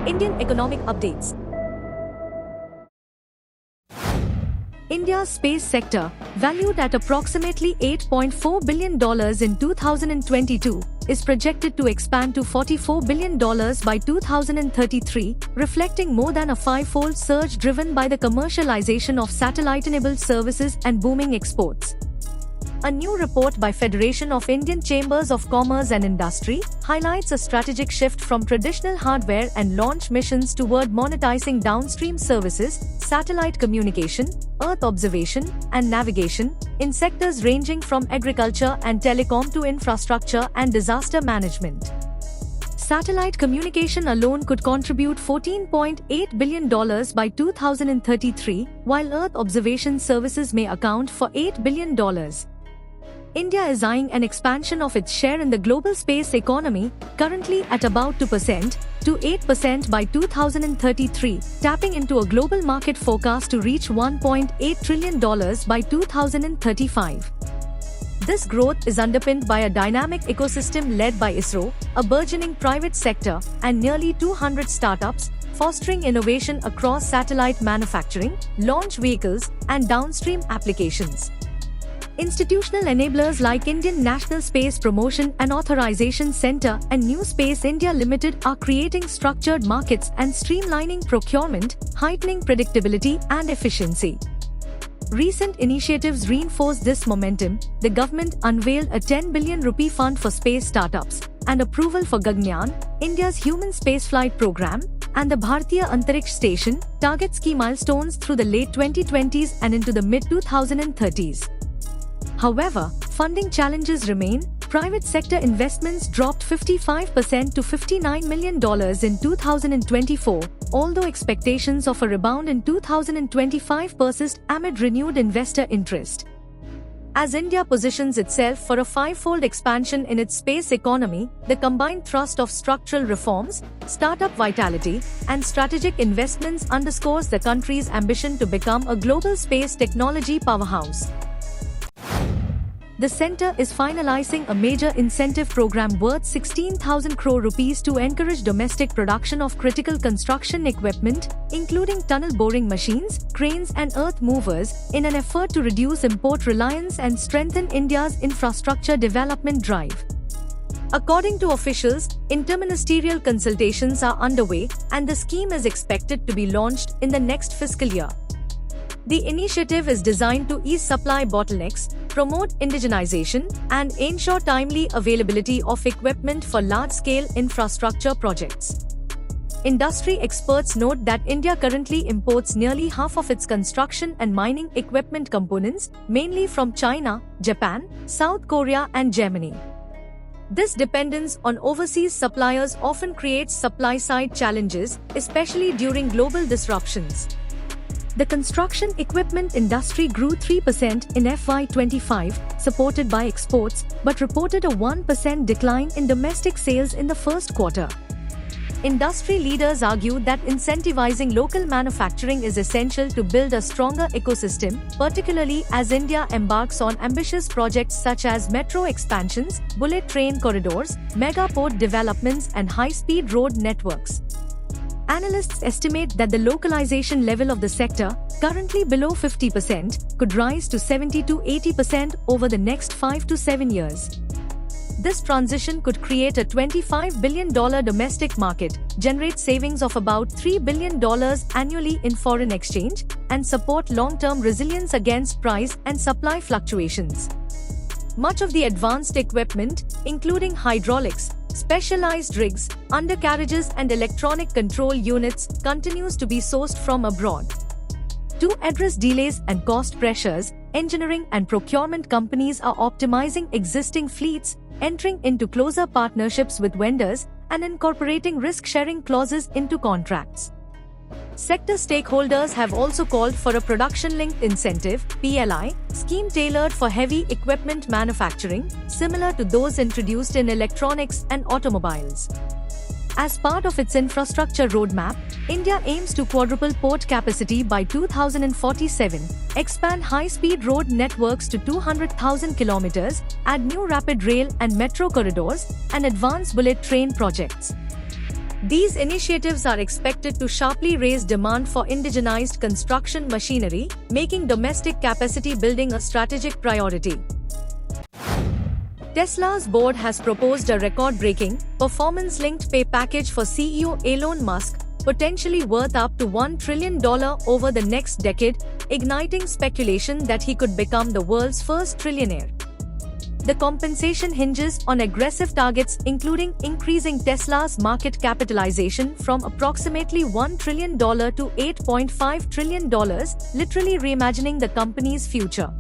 Indian economic updates. India's space sector, valued at approximately $8.4 billion in 2022, is projected to expand to $44 billion by 2033, reflecting more than a five-fold surge driven by the commercialization of satellite-enabled services and booming exports. A new report by Federation of Indian Chambers of Commerce and Industry highlights a strategic shift from traditional hardware and launch missions toward monetizing downstream services, satellite communication, Earth observation, and navigation, in sectors ranging from agriculture and telecom to infrastructure and disaster management. Satellite communication alone could contribute $14.8 billion by 2033, while Earth observation services may account for $8 billion. India is eyeing an expansion of its share in the global space economy, currently at about 2%, to 8% by 2033, tapping into a global market forecast to reach $1.8 trillion by 2035. This growth is underpinned by a dynamic ecosystem led by ISRO, a burgeoning private sector, and nearly 200 startups, fostering innovation across satellite manufacturing, launch vehicles, and downstream applications. Institutional enablers like Indian National Space Promotion and Authorization Centre and New Space India Limited are creating structured markets and streamlining procurement, heightening predictability and efficiency. Recent initiatives reinforce this momentum. The government unveiled a 10 billion rupee fund for space startups, and approval for Gaganyaan, India's human spaceflight program, and the Bharatiya Antariksh Station targets key milestones through the late 2020s and into the mid-2030s. However, funding challenges remain. Private sector investments dropped 55% to $59 million in 2024, although expectations of a rebound in 2025 persist amid renewed investor interest. As India positions itself for a five-fold expansion in its space economy, the combined thrust of structural reforms, startup vitality, and strategic investments underscores the country's ambition to become a global space technology powerhouse. The centre is finalizing a major incentive program worth 16,000 crore rupees to encourage domestic production of critical construction equipment, including tunnel boring machines, cranes and earth movers, in an effort to reduce import reliance and strengthen India's infrastructure development drive. According to officials, interministerial consultations are underway, and the scheme is expected to be launched in the next fiscal year. The initiative is designed to ease supply bottlenecks, promote indigenization, and ensure timely availability of equipment for large-scale infrastructure projects. Industry experts note that India currently imports nearly half of its construction and mining equipment components, mainly from China, Japan, South Korea, and Germany. This dependence on overseas suppliers often creates supply-side challenges, especially during global disruptions. The construction equipment industry grew 3% in FY25, supported by exports, but reported a 1% decline in domestic sales in the first quarter. Industry leaders argue that incentivizing local manufacturing is essential to build a stronger ecosystem, particularly as India embarks on ambitious projects such as metro expansions, bullet train corridors, mega port developments, and high-speed road networks. Analysts estimate that the localization level of the sector, currently below 50%, could rise to 70 to 80% over the next 5 to 7 years. This transition could create a $25 billion domestic market, generate savings of about $3 billion annually in foreign exchange, and support long-term resilience against price and supply fluctuations. Much of the advanced equipment, including hydraulics, specialized rigs, undercarriages and electronic control units, continues to be sourced from abroad. To address delays and cost pressures, engineering and procurement companies are optimizing existing fleets, entering into closer partnerships with vendors, and incorporating risk-sharing clauses into contracts. Sector stakeholders have also called for a production-linked incentive (PLI) scheme tailored for heavy equipment manufacturing, similar to those introduced in electronics and automobiles. As part of its infrastructure roadmap, India aims to quadruple port capacity by 2047, expand high-speed road networks to 200,000 kilometers, add new rapid rail and metro corridors, and advance bullet train projects. These initiatives are expected to sharply raise demand for indigenized construction machinery, making domestic capacity building a strategic priority. Tesla's board has proposed a record-breaking, performance-linked pay package for CEO Elon Musk, potentially worth up to $1 trillion over the next decade, igniting speculation that he could become the world's first trillionaire. The compensation hinges on aggressive targets including increasing Tesla's market capitalization from approximately $1 trillion to $8.5 trillion, literally reimagining the company's future.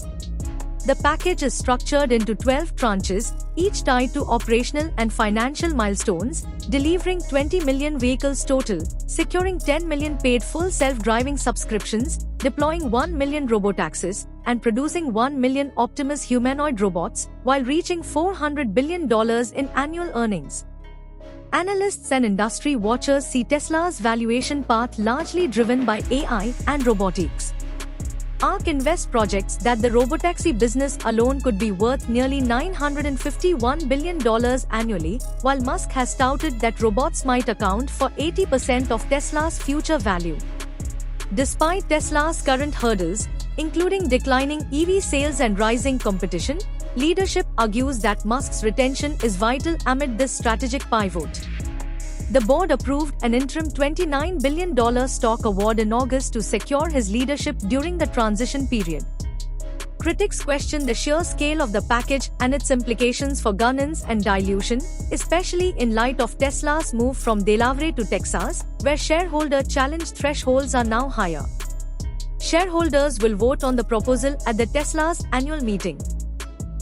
The package is structured into 12 tranches, each tied to operational and financial milestones, delivering 20 million vehicles total, securing 10 million paid full self-driving subscriptions, deploying 1 million robotaxis, and producing 1 million Optimus humanoid robots, while reaching $400 billion in annual earnings. Analysts and industry watchers see Tesla's valuation path largely driven by AI and robotics. ARK Invest projects that the robotaxi business alone could be worth nearly $951 billion annually, while Musk has touted that robots might account for 80% of Tesla's future value. Despite Tesla's current hurdles, including declining EV sales and rising competition, leadership argues that Musk's retention is vital amid this strategic pivot. The board approved an interim $29 billion stock award in August to secure his leadership during the transition period. Critics question the sheer scale of the package and its implications for governance and dilution, especially in light of Tesla's move from Delaware to Texas, where shareholder challenge thresholds are now higher. Shareholders will vote on the proposal at the Tesla's annual meeting.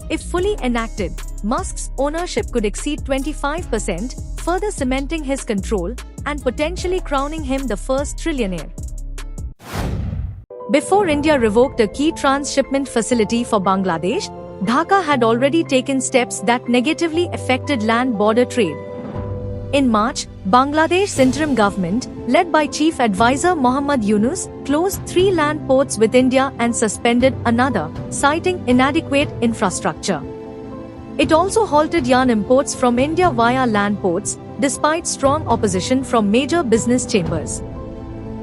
If fully enacted, Musk's ownership could exceed 25%, further cementing his control and potentially crowning him the first trillionaire. Before India revoked a key transshipment facility for Bangladesh, Dhaka had already taken steps that negatively affected land-border trade. In March, Bangladesh's interim government, led by Chief Advisor Mohammad Yunus, closed 3 land ports with India and suspended another, citing inadequate infrastructure. It also halted yarn imports from India via land ports, despite strong opposition from major business chambers.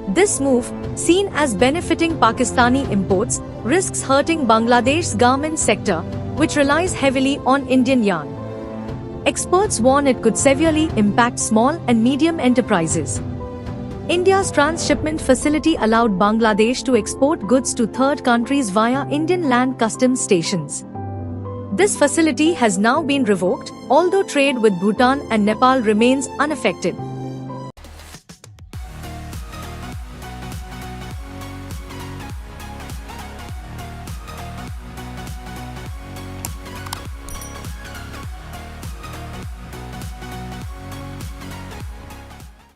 This move, seen as benefiting Pakistani imports, risks hurting Bangladesh's garment sector, which relies heavily on Indian yarn. Experts warn it could severely impact small and medium enterprises. India's transshipment facility allowed Bangladesh to export goods to third countries via Indian land customs stations. This facility has now been revoked, although trade with Bhutan and Nepal remains unaffected.